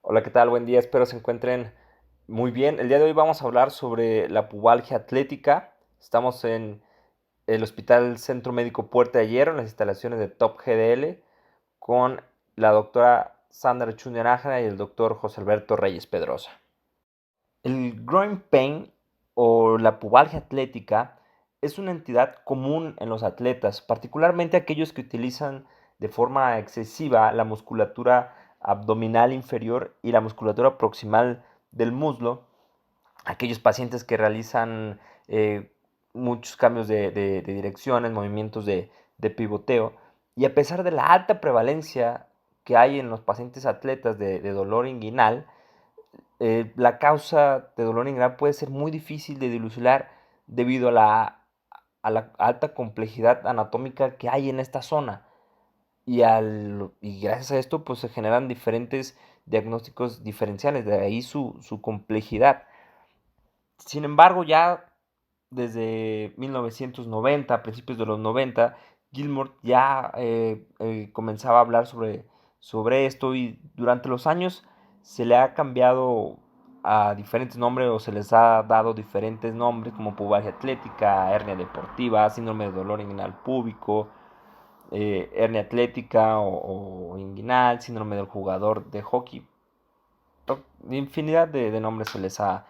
Hola, ¿qué tal? Buen día, espero se encuentren muy bien. El día de hoy vamos a hablar sobre la pubalgia atlética. Estamos en el Hospital Centro Médico Puerta de Hierro, en las instalaciones de Top GDL, con la doctora Sandra Chunia Nájera y el doctor José Alberto Reyes Pedrosa. El groin pain o la pubalgia atlética es una entidad común en los atletas, particularmente aquellos que utilizan de forma excesiva la musculatura abdominal inferior y la musculatura proximal del muslo, aquellos pacientes que realizan muchos cambios de direcciones, movimientos de pivoteo, y a pesar de la alta prevalencia que hay en los pacientes atletas de dolor inguinal, la causa de dolor inguinal puede ser muy difícil de dilucidar debido a la alta complejidad anatómica que hay en esta zona. Y gracias a esto pues se generan diferentes diagnósticos diferenciales, de ahí su complejidad. Sin embargo, ya desde 1990, a principios de los 90, Gilmore ya comenzaba a hablar sobre esto, y durante los años se le ha cambiado a diferentes nombres o se les ha dado diferentes nombres como pubalgia atlética, hernia deportiva, síndrome de dolor inguinal púbico, hernia atlética o inguinal, síndrome del jugador de hockey. Infinidad de nombres se les ha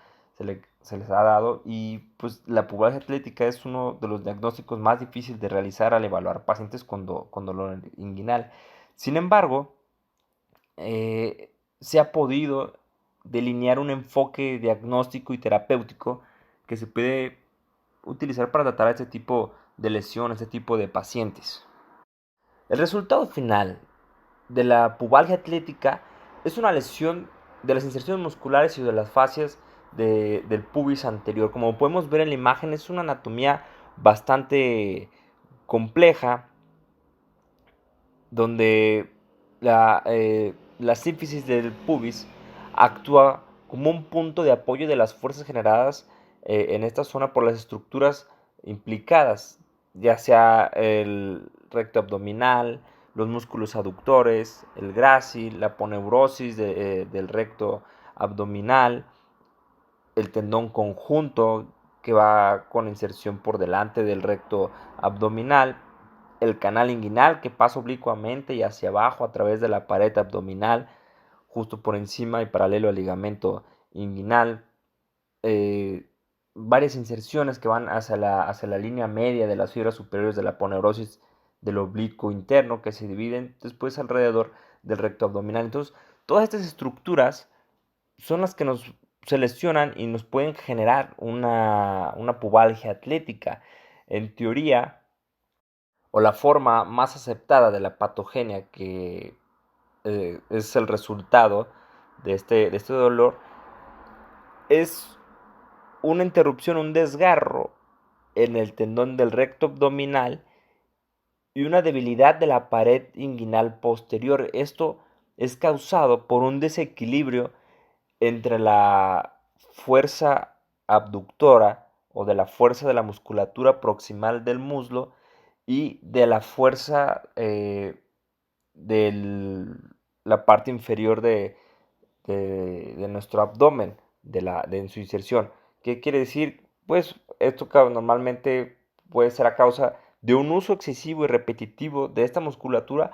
dado, y pues la pubalgia atlética es uno de los diagnósticos más difíciles de realizar al evaluar pacientes con dolor inguinal. Sin embargo, se ha podido delinear un enfoque diagnóstico y terapéutico que se puede utilizar para tratar este tipo de lesiones, este tipo de pacientes. El resultado final de la pubalgia atlética es una lesión de las inserciones musculares y de las fascias del pubis anterior. Como podemos ver en la imagen, es una anatomía bastante compleja, donde la sínfisis del pubis actúa como un punto de apoyo de las fuerzas generadas en esta zona por las estructuras implicadas, ya sea el recto abdominal, los músculos aductores, el grácil, la poneurosis del recto abdominal, el tendón conjunto que va con inserción por delante del recto abdominal, el canal inguinal que pasa oblicuamente y hacia abajo a través de la pared abdominal, justo por encima y paralelo al ligamento inguinal, eh, varias inserciones que van hacia la línea media de las fibras superiores de la poneurosis del oblicuo interno, que se dividen después alrededor del recto abdominal. Entonces, todas estas estructuras son las que nos se lesionan y nos pueden generar una pubalgia atlética. En teoría, o la forma más aceptada de la patogenia que es el resultado de este dolor, es una interrupción, un desgarro en el tendón del recto abdominal y una debilidad de la pared inguinal posterior. Esto es causado por un desequilibrio entre la fuerza abductora o de la fuerza de la musculatura proximal del muslo y de la fuerza de la parte inferior de nuestro abdomen, en su inserción. ¿Qué quiere decir? Pues esto normalmente puede ser a causa de un uso excesivo y repetitivo de esta musculatura,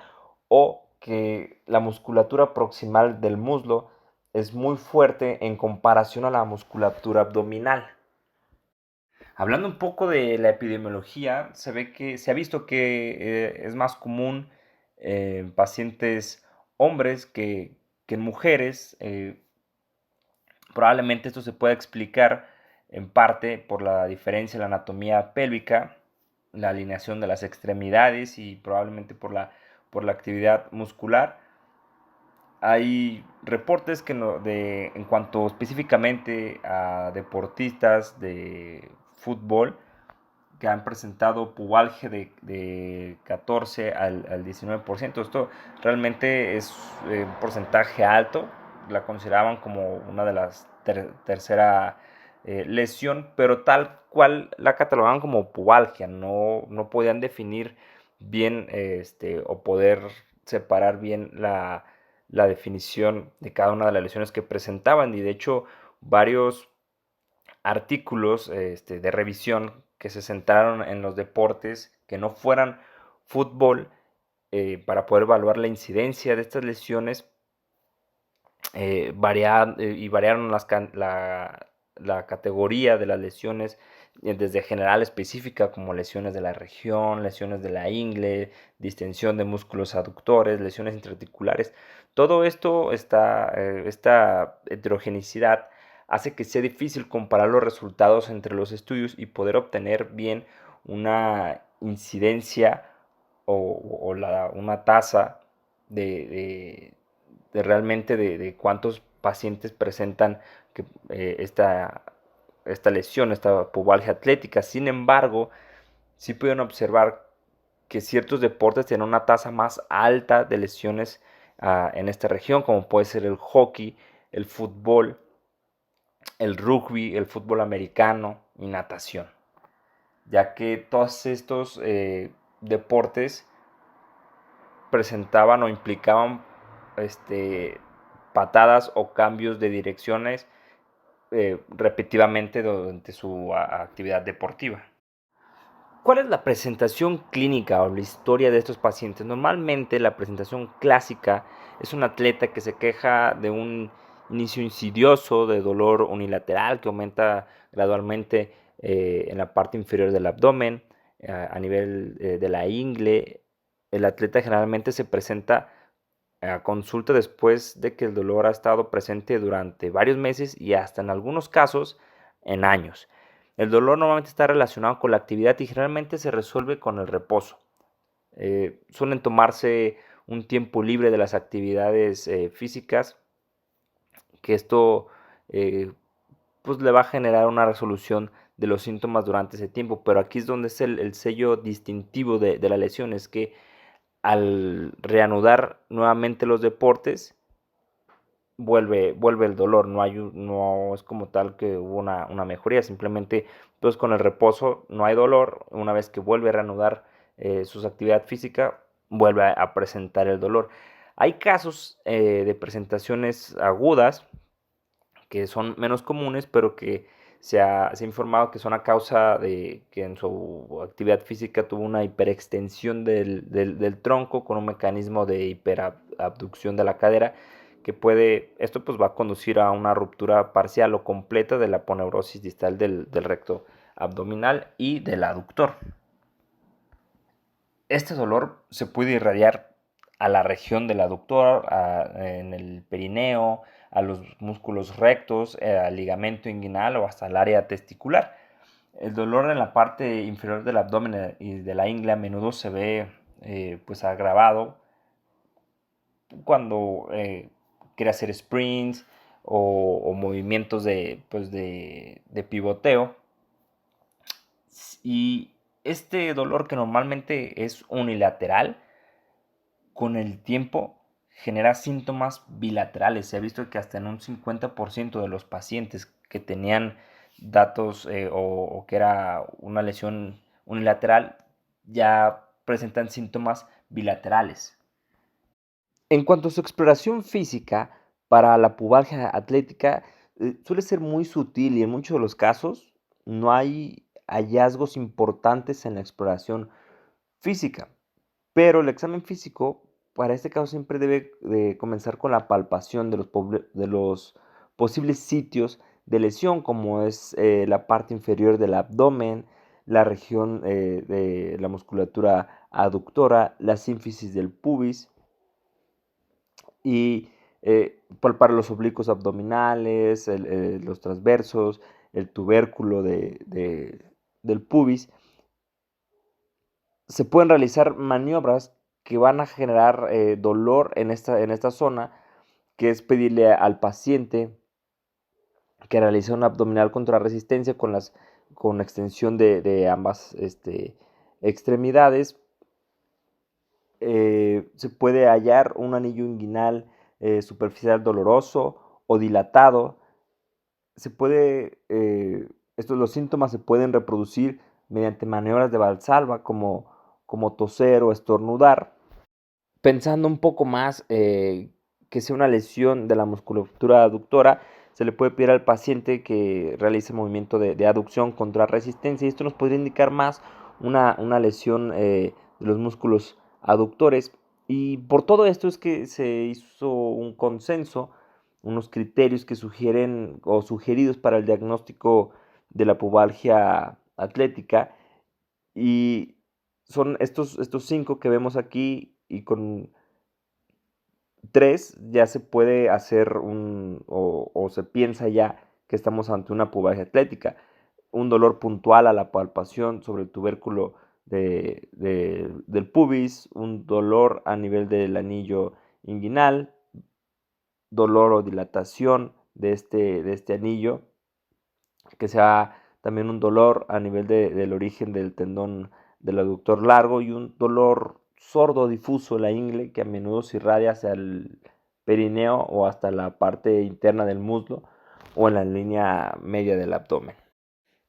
o que la musculatura proximal del muslo es muy fuerte en comparación a la musculatura abdominal. Hablando un poco de la epidemiología, se ha visto que es más común en pacientes hombres que en mujeres. Probablemente esto se pueda explicar en parte por la diferencia en la anatomía pélvica, la alineación de las extremidades y probablemente por la actividad muscular. Hay reportes en cuanto específicamente a deportistas de fútbol que han presentado pubalgia de 14 al 19%. Esto realmente es un porcentaje alto. La consideraban como una de las tercera lesión, pero tal cual la catalogaban como pubalgia. No podían definir bien o poder separar bien la definición de cada una de las lesiones que presentaban, y de hecho varios artículos de revisión que se centraron en los deportes que no fueran fútbol, para poder evaluar la incidencia de estas lesiones, variaron la categoría de las lesiones, desde general específica, como lesiones de la región, lesiones de la ingle, distensión de músculos aductores, lesiones intraarticulares. Todo esto, esta heterogeneidad, hace que sea difícil comparar los resultados entre los estudios y poder obtener bien una incidencia una tasa de, realmente de cuántos pacientes presentan que, esta lesión, esta pubalgia atlética. Sin embargo, sí pudieron observar que ciertos deportes tienen una tasa más alta de lesiones en esta región, como puede ser el hockey, el fútbol, el rugby, el fútbol americano y natación, ya que todos estos deportes presentaban o implicaban patadas o cambios de direcciones repetitivamente durante su actividad deportiva. ¿Cuál es la presentación clínica o la historia de estos pacientes? Normalmente la presentación clásica es un atleta que se queja de un inicio insidioso de dolor unilateral que aumenta gradualmente en la parte inferior del abdomen, a nivel de la ingle. El atleta generalmente se presenta a consulta después de que el dolor ha estado presente durante varios meses y hasta en algunos casos en años. El dolor normalmente está relacionado con la actividad y generalmente se resuelve con el reposo. Suelen tomarse un tiempo libre de las actividades físicas, que esto pues le va a generar una resolución de los síntomas durante ese tiempo, pero aquí es donde es el sello distintivo de la lesión, es que al reanudar nuevamente los deportes, vuelve el dolor, no es como tal que hubo una mejoría, simplemente pues con el reposo no hay dolor, una vez que vuelve a reanudar su actividad física, vuelve a presentar el dolor. Hay casos de presentaciones agudas que son menos comunes, pero que se ha informado que son a causa de que en su actividad física tuvo una hiperextensión del tronco con un mecanismo de hiperabducción de la cadera, que esto pues va a conducir a una ruptura parcial o completa de la aponeurosis distal del recto abdominal y del aductor. Este dolor se puede irradiar a la región del aductor, en el perineo, a los músculos rectos, al ligamento inguinal o hasta el área testicular. El dolor en la parte inferior del abdomen y de la ingle a menudo se ve pues agravado cuando quiere hacer sprints o movimientos pues de pivoteo. Y este dolor, que normalmente es unilateral, con el tiempo genera síntomas bilaterales. Se ha visto que hasta en un 50% de los pacientes que tenían datos o que era una lesión unilateral ya presentan síntomas bilaterales. En cuanto a su exploración física, para la pubalgia atlética suele ser muy sutil y en muchos de los casos no hay hallazgos importantes en la exploración física. Pero el examen físico, para este caso, siempre debe de comenzar con la palpación de los posibles sitios de lesión, como es la parte inferior del abdomen, la región de la musculatura aductora, la sínfisis del pubis y palpar los oblicuos abdominales, los transversos, el tubérculo del pubis. Se pueden realizar maniobras que van a generar dolor en esta zona, que es pedirle al paciente que realice una abdominal contra resistencia con extensión de ambas extremidades. Se puede hallar un anillo inguinal superficial doloroso o dilatado. Los síntomas se pueden reproducir mediante maniobras de Valsalva, como toser o estornudar. Pensando un poco más que sea una lesión de la musculatura aductora, se le puede pedir al paciente que realice movimiento de aducción contra resistencia, y esto nos podría indicar más una lesión de los músculos aductores. Y por todo esto es que se hizo un consenso, unos criterios que sugieren o sugeridos para el diagnóstico de la pubalgia atlética, y son estos 5 que vemos aquí, y con 3 ya se puede hacer o se piensa ya que estamos ante una pubalgia atlética. Un dolor puntual a la palpación sobre el tubérculo del pubis, un dolor a nivel del anillo inguinal, dolor o dilatación de este anillo, que sea también un dolor a nivel del origen del tendón del aductor largo, y un dolor sordo difuso en la ingle, que a menudo se irradia hacia el perineo o hasta la parte interna del muslo o en la línea media del abdomen.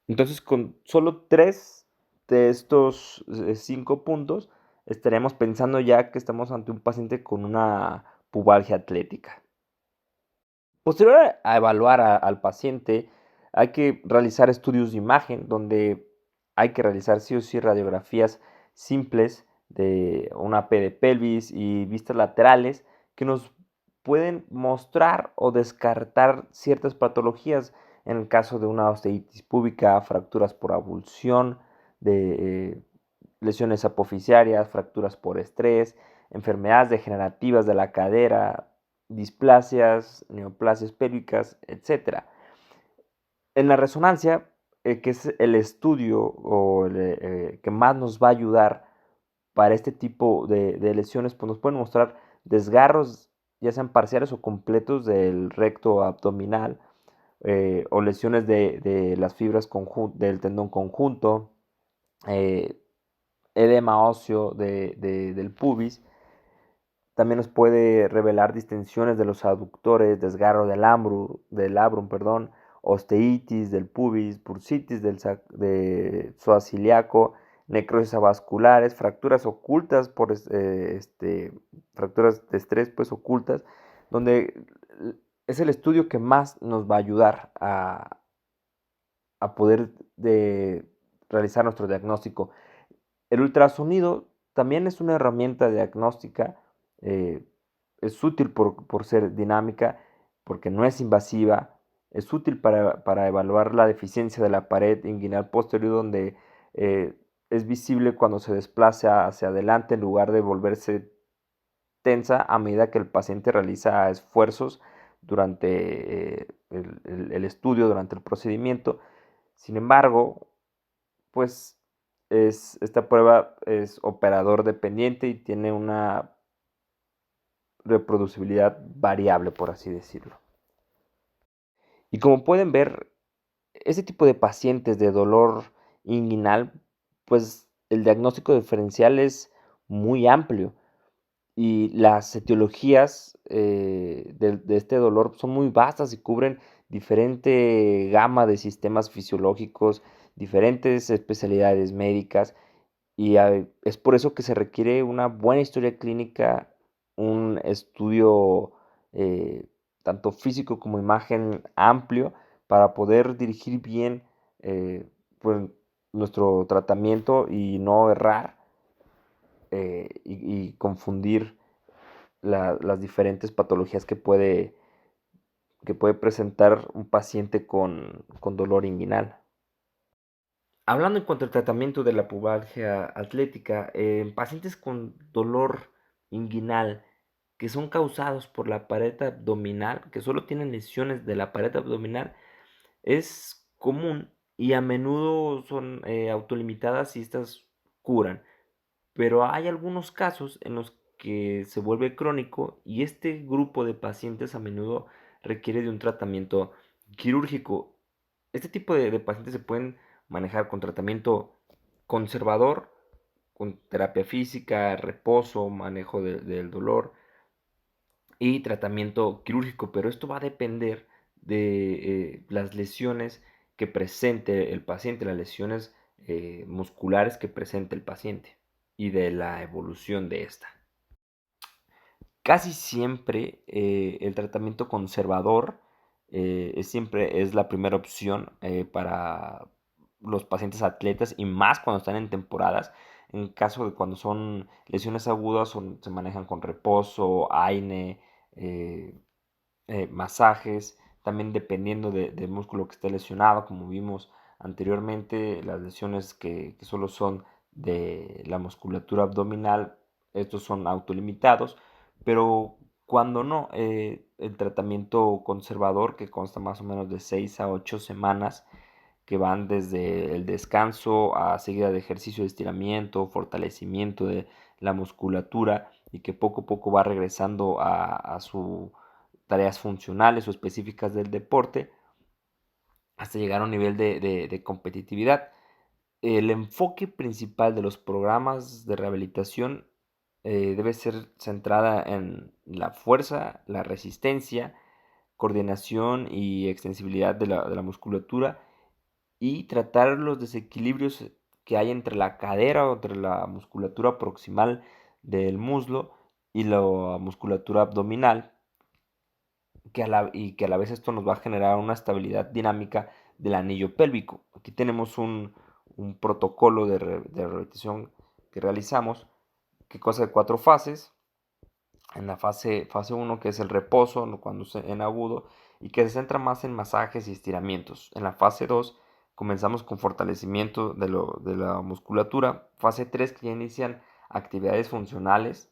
Entonces, con solo 3 de estos 5 puntos, estaremos pensando ya que estamos ante un paciente con una pubalgia atlética. Posterior a evaluar al paciente, hay que realizar estudios de imagen, donde hay que realizar sí o sí radiografías simples de una P de pelvis y vistas laterales, que nos pueden mostrar o descartar ciertas patologías en el caso de una osteitis púbica, fracturas por avulsión, de lesiones apofisiarias, fracturas por estrés, enfermedades degenerativas de la cadera, displasias, neoplasias pélvicas, etc. En la resonancia, que es el estudio que más nos va a ayudar para este tipo de lesiones, pues nos pueden mostrar desgarros, ya sean parciales o completos, del recto abdominal, o lesiones de las fibras del tendón conjunto, eh, edema óseo del pubis. También nos puede revelar distensiones de los aductores, desgarro del labrum, perdón, osteitis del pubis, bursitis de psoas ciliaco, necrosis avasculares, fracturas ocultas fracturas de estrés pues ocultas, donde es el estudio que más nos va a ayudar a poder realizar nuestro diagnóstico. El ultrasonido también es una herramienta diagnóstica, eh, es útil por ser dinámica, porque no es invasiva, es útil para evaluar la deficiencia de la pared inguinal posterior, donde es visible cuando se desplaza hacia adelante en lugar de volverse tensa a medida que el paciente realiza esfuerzos durante el estudio, durante el procedimiento. Sin embargo, pues esta prueba es operador dependiente y tiene una reproducibilidad variable, por así decirlo. Y como pueden ver, ese tipo de pacientes de dolor inguinal, pues el diagnóstico diferencial es muy amplio, y las etiologías de este dolor son muy vastas y cubren diferente gama de sistemas fisiológicos, diferentes especialidades médicas. Y es por eso que se requiere una buena historia clínica, un estudio tanto físico como imagen amplio, para poder dirigir bien pues, nuestro tratamiento y no errar y confundir las diferentes patologías que puede presentar un paciente con dolor inguinal. Hablando en cuanto al tratamiento de la pubalgia atlética, en pacientes con dolor inguinal que son causados por la pared abdominal, que solo tienen lesiones de la pared abdominal, es común y a menudo son autolimitadas y estas curan. Pero hay algunos casos en los que se vuelve crónico, y este grupo de pacientes a menudo requiere de un tratamiento quirúrgico. Este tipo de pacientes se pueden manejar con tratamiento conservador, con terapia física, reposo, manejo del dolor y tratamiento quirúrgico, pero esto va a depender de las lesiones que presente el paciente, las lesiones musculares que presente el paciente y de la evolución de esta. Casi siempre el tratamiento conservador siempre es la primera opción para los pacientes atletas y más cuando están en temporadas. En caso de cuando son lesiones agudas, se manejan con reposo, AINE, eh, masajes, también dependiendo del músculo que esté lesionado, como vimos anteriormente, las lesiones que solo son de la musculatura abdominal, estos son autolimitados, pero cuando no, el tratamiento conservador que consta más o menos de 6 a 8 semanas, que van desde el descanso a seguida de ejercicio de estiramiento, fortalecimiento de la musculatura y que poco a poco va regresando a sus tareas funcionales o específicas del deporte hasta llegar a un nivel de competitividad. El enfoque principal de los programas de rehabilitación debe ser centrada en la fuerza, la resistencia, coordinación y extensibilidad de la musculatura y tratar los desequilibrios que hay entre la cadera o entre la musculatura proximal del muslo y la musculatura abdominal, y que a la vez esto nos va a generar una estabilidad dinámica del anillo pélvico. Aquí tenemos un protocolo de rehabilitación que realizamos que consta de 4 fases. En la fase 1, que es el reposo, cuando en agudo, y que se centra más en masajes y estiramientos. En la fase 2 comenzamos con fortalecimiento de la musculatura. Fase 3, que ya inician actividades funcionales.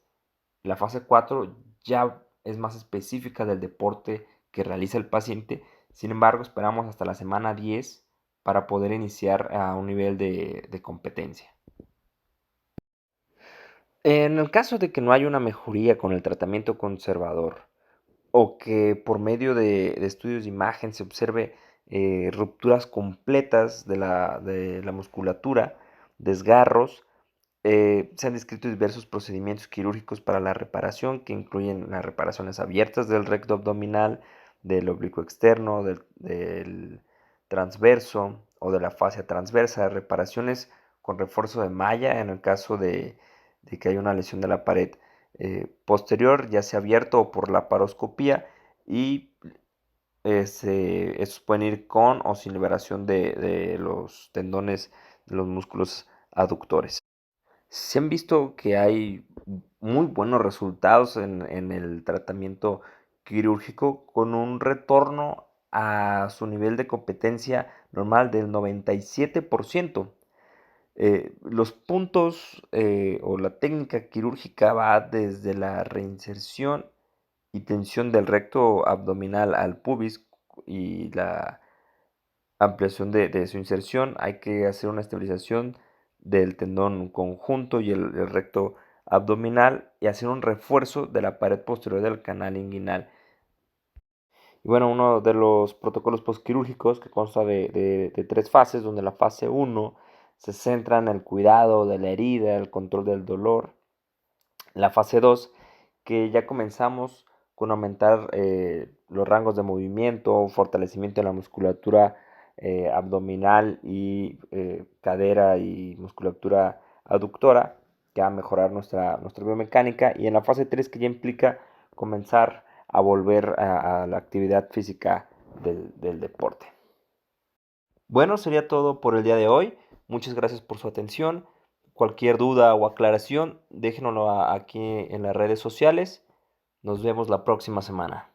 La fase 4 ya es más específica del deporte que realiza el paciente. Sin embargo, esperamos hasta la semana 10 para poder iniciar a un nivel de competencia. En el caso de que no haya una mejoría con el tratamiento conservador o que por medio de estudios de imagen se observe rupturas completas de la musculatura, desgarros, se han descrito diversos procedimientos quirúrgicos para la reparación que incluyen las reparaciones abiertas del recto abdominal, del oblicuo externo, del transverso o de la fascia transversa, reparaciones con refuerzo de malla en el caso de que haya una lesión de la pared posterior, ya sea abierto o por la paroscopía, y estos pueden ir con o sin liberación de los tendones de los músculos aductores. Se han visto que hay muy buenos resultados en el tratamiento quirúrgico con un retorno a su nivel de competencia normal del 97%. Los puntos o la técnica quirúrgica va desde la reinserción y tensión del recto abdominal al pubis y la ampliación de su inserción. Hay que hacer una estabilización del tendón conjunto y el recto abdominal y hacer un refuerzo de la pared posterior del canal inguinal. Y bueno, uno de los protocolos postquirúrgicos que consta de 3 fases, donde la fase 1 se centra en el cuidado de la herida, el control del dolor. La fase 2, que ya comenzamos con aumentar los rangos de movimiento, fortalecimiento de la musculatura abdominal y cadera y musculatura aductora, que va a mejorar nuestra biomecánica. Y en la fase 3, que ya implica comenzar a volver a la actividad física del deporte. Bueno, sería todo por el día de hoy. Muchas gracias por su atención. Cualquier duda o aclaración, déjenoslo aquí en las redes sociales. Nos vemos la próxima semana.